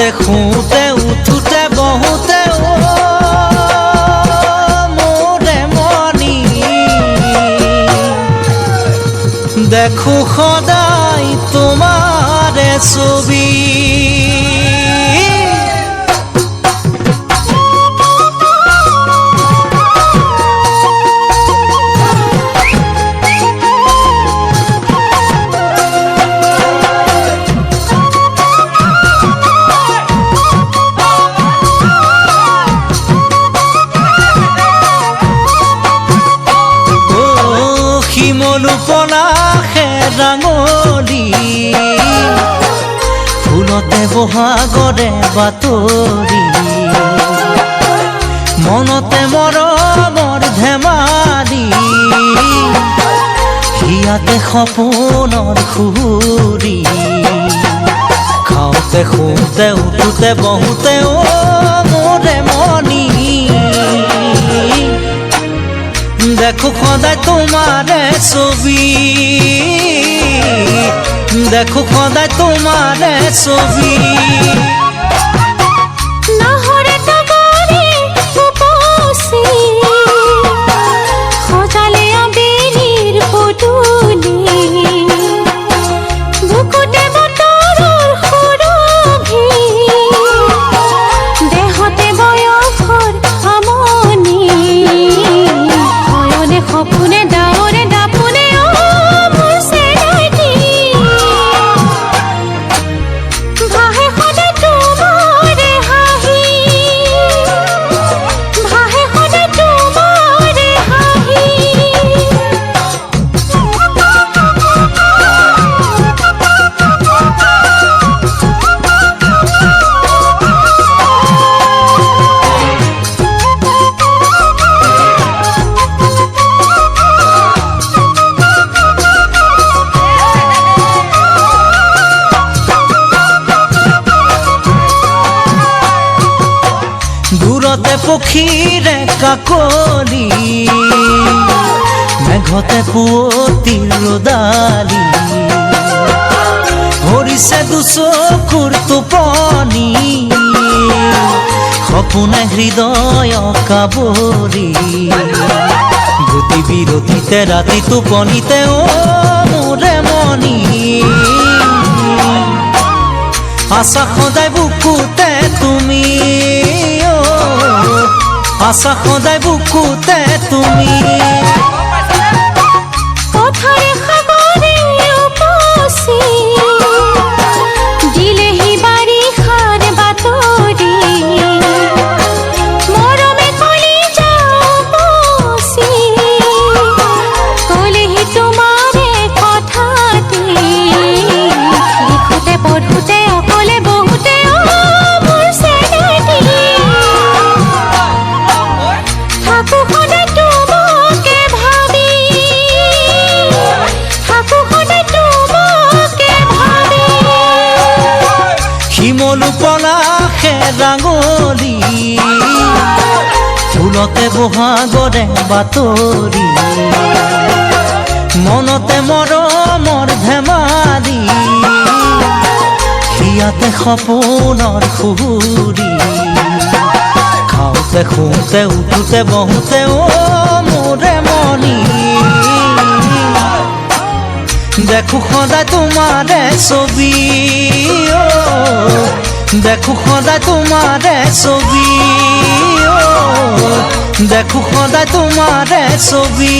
খাওঁতে শুওঁতে উঠোঁতে বহোঁতে মোৰে মনি দেখো সদায় তোমাৰে ছবি। পলাশে ৰাঙলী ফুলতে বহাগৰে বাতৰি মনতে মৰমৰ ধেমালি হিয়াতে সপোনৰ সুৰি খাওঁতে শুওঁতে উঠোঁতে বহোঁতে মোৰে মনি দেখো সদায় তোমাৰে ছবি দেখো সদায় তোমাৰে ছবি। দূৰতে পক্ষীৰে কাকলি মেঘতে পুৱতি ৰদালি ভৰিছে দুচকুৰ টোপনি সপোনে হৃদয় কাবৰি গতি বিৰতিতে ৰাতি টোপনিতে মোৰে মনি আশা সদায় বুকুতে তুমি আশা সদায় বুকুতে তুমি শিমলু পলাশে ৰাঙলী ফুলতে বহাগৰে বাতৰি মনতে মৰমৰ ধেমালি হিয়াতে সপোনৰ সুৰি খাওঁতে শুওঁতে উঠোঁতে বহোঁতে মোৰে মনি দেখো সদায় তোমাৰে ছবি দেখো সদায় তোমাৰে ছবি দেখো সদায় তোমাৰে ছবি।